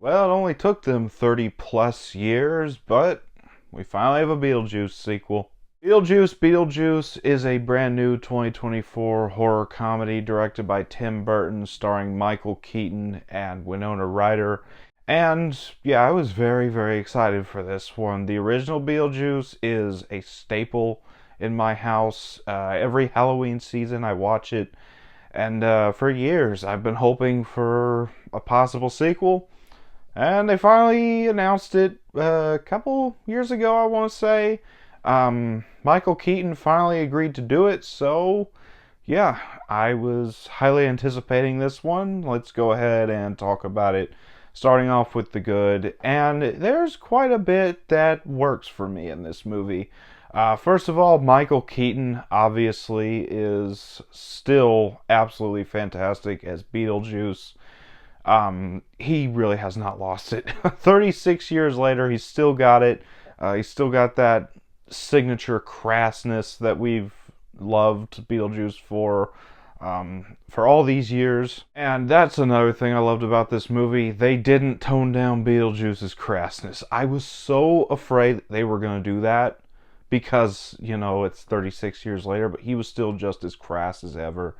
Well, it only took them 30 plus years, but we finally have a Beetlejuice sequel. Beetlejuice Beetlejuice is a brand new 2024 horror comedy directed by Tim Burton, starring Michael Keaton and Winona Ryder. And yeah, I was very excited for this one. The original Beetlejuice is a staple in my house. Every Halloween season, I watch it. And for years, I've been hoping for a possible sequel. And they finally announced it a couple years ago, I want to say. Michael Keaton finally agreed to do it, so yeah, I was highly anticipating this one. Let's go ahead and talk about it, starting off with the good. And there's quite a bit that works for me in this movie. First of all, Michael Keaton obviously is still absolutely fantastic as Beetlejuice. He really has not lost it. 36 years later, he's still got it. He's still got that signature crassness that we've loved Beetlejuice for all these years. And that's another thing I loved about this movie. They didn't tone down Beetlejuice's crassness. I was so afraid they were going to do that because, it's 36 years later, but he was still just as crass as ever.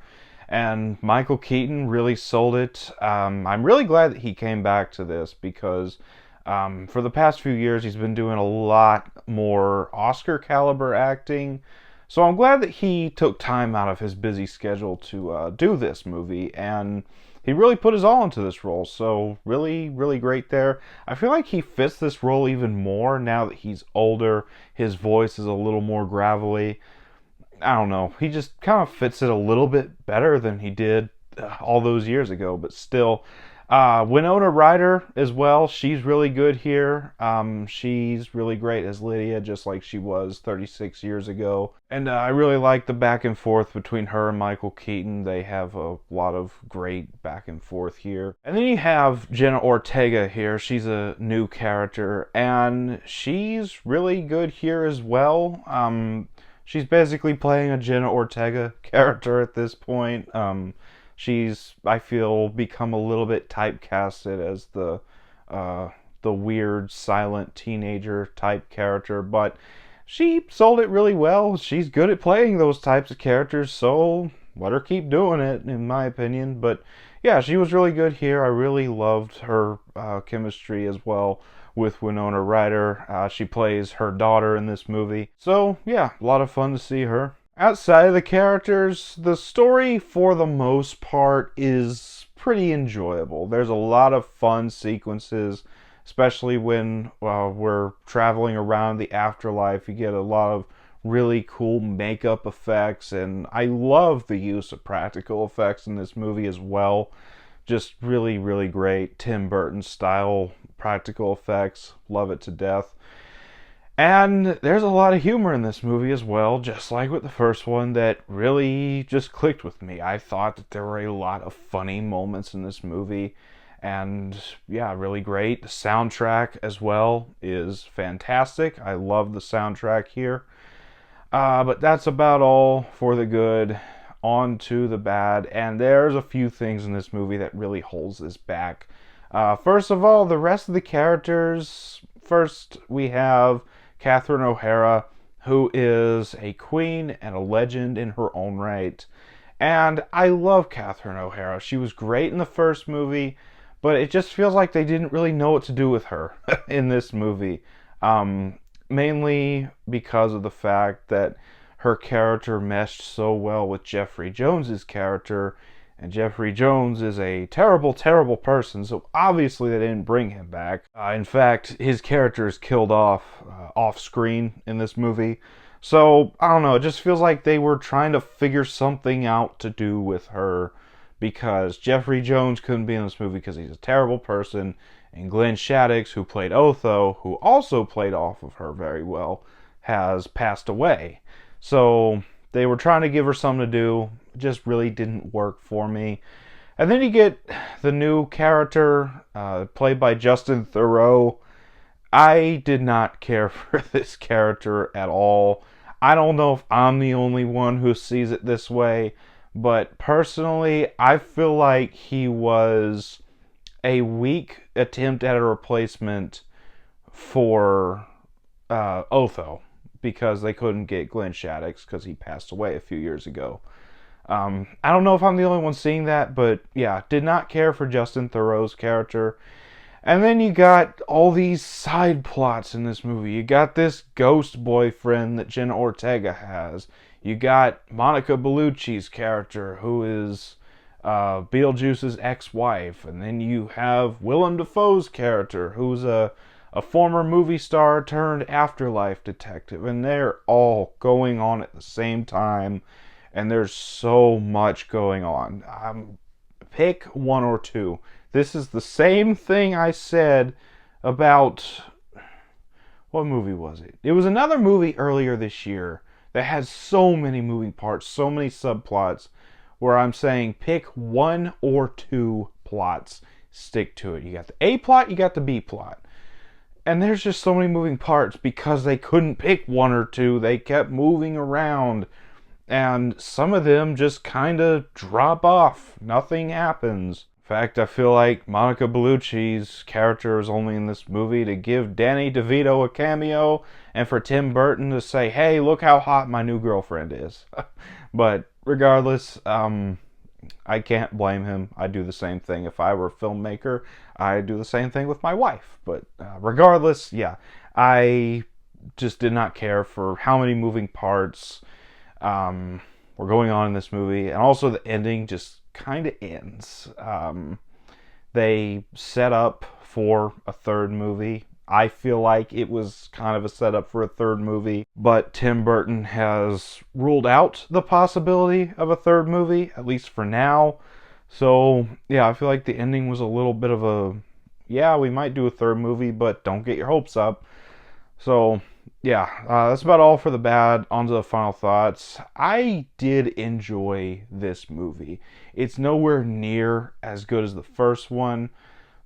And Michael Keaton really sold it. I'm really glad that he came back to this because for the past few years he's been doing a lot more Oscar caliber acting. So I'm glad that he took time out of his busy schedule to do this movie, and he really put his all into this role. So really great there. I feel like he fits this role even more now that he's older. His voice is a little more gravelly. I don't know. He just kind of fits it a little bit better than he did all those years ago, but still. Winona Ryder as well. She's really good here. She's really great as Lydia, just like she was 36 years ago. And I really like the back and forth between her and Michael Keaton. They have a lot of great back and forth here. And then you have Jenna Ortega here. She's a new character, and she's really good here as well. She's basically playing a Jenna Ortega character at this point. She's, I feel, become a little bit typecasted as the weird, silent teenager type character, but she sold it really well. She's good at playing those types of characters, so let her keep doing it, in my opinion. But yeah, she was really good here. I really loved her chemistry as well with Winona Ryder. She plays her daughter in this movie. So yeah, a lot of fun to see her. Outside of the characters, the story for the most part is pretty enjoyable. There's a lot of fun sequences, especially when we're traveling around the afterlife. You get a lot of really cool makeup effects, and I love the use of practical effects in this movie as well. Just really great Tim Burton style practical effects. Love it to death. And there's a lot of humor in this movie as well, just like with the first one, that really just clicked with me. I thought that there were a lot of funny moments in this movie, and yeah, really great. The soundtrack as well is fantastic. I love the soundtrack here. But that's about all for the good. On to the bad, and there's a few things in this movie that really holds this back. First of all, the rest of the characters. First, we have Catherine O'Hara, who is a queen and a legend in her own right. And I love Catherine O'Hara. She was great in the first movie, but it just feels like they didn't really know what to do with her in this movie. Mainly because of the fact that her character meshed so well with Jeffrey Jones's character, and Jeffrey Jones is a terrible person, so obviously they didn't bring him back. In fact, his character is killed off screen in this movie. So, I don't know, it just feels like they were trying to figure something out to do with her, because Jeffrey Jones couldn't be in this movie because he's a terrible person, and Glenn Shaddix, who played Otho, who also played off of her very well, has passed away. So they were trying to give her something to do. It just really didn't work for me. And then you get the new character played by Justin Theroux. I did not care for this character at all. I don't know if I'm the only one who sees it this way, but personally, I feel like he was a weak attempt at a replacement for Otho, because they couldn't get Glenn Shaddix because he passed away a few years ago. I don't know if I'm the only one seeing that, but yeah, did not care for Justin Theroux's character. And then you got all these side plots in this movie. You got this ghost boyfriend that Jenna Ortega has. You got Monica Bellucci's character, who is Beetlejuice's ex-wife. And then you have Willem Dafoe's character, who's a former movie star turned afterlife detective. And they're all going on at the same time. And there's so much going on. Pick one or two. This is the same thing I said about... What movie was it? It was another movie earlier this year that has so many moving parts, so many subplots, where I'm saying pick one or two plots, stick to it. You got the A plot, you got the B plot. And there's just so many moving parts because they couldn't pick one or two. They kept moving around. And some of them just kind of drop off. Nothing happens. In fact, I feel like Monica Bellucci's character is only in this movie to give Danny DeVito a cameo and for Tim Burton to say, hey, look how hot my new girlfriend is. But regardless, I can't blame him. I'd do the same thing. If I were a filmmaker, I'd do the same thing with my wife. But regardless, yeah, I just did not care for how many moving parts were going on in this movie. And also the ending just kind of ends. They set up for a third movie. I feel like it was kind of a setup for a third movie, but Tim Burton has ruled out the possibility of a third movie, at least for now. So, yeah, I feel like the ending was a little bit of a, yeah, we might do a third movie, but don't get your hopes up. So, yeah, that's about all for the bad. On to the final thoughts. I did enjoy this movie. It's nowhere near as good as the first one,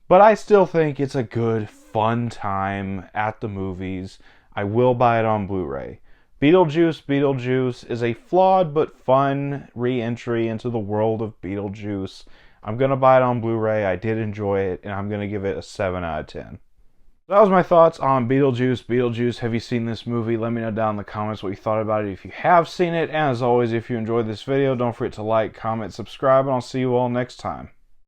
but I still think it's a good, fun time at the movies. I will buy it on Blu-ray. Beetlejuice Beetlejuice is a flawed but fun re-entry into the world of Beetlejuice. I'm going to buy it on Blu-ray. I did enjoy it, and I'm going to give it a 7 out of 10. That was my thoughts on Beetlejuice Beetlejuice. Have you seen this movie? Let me know down in the comments what you thought about it if you have seen it. And as always, if you enjoyed this video, don't forget to like, comment, subscribe, and I'll see you all next time.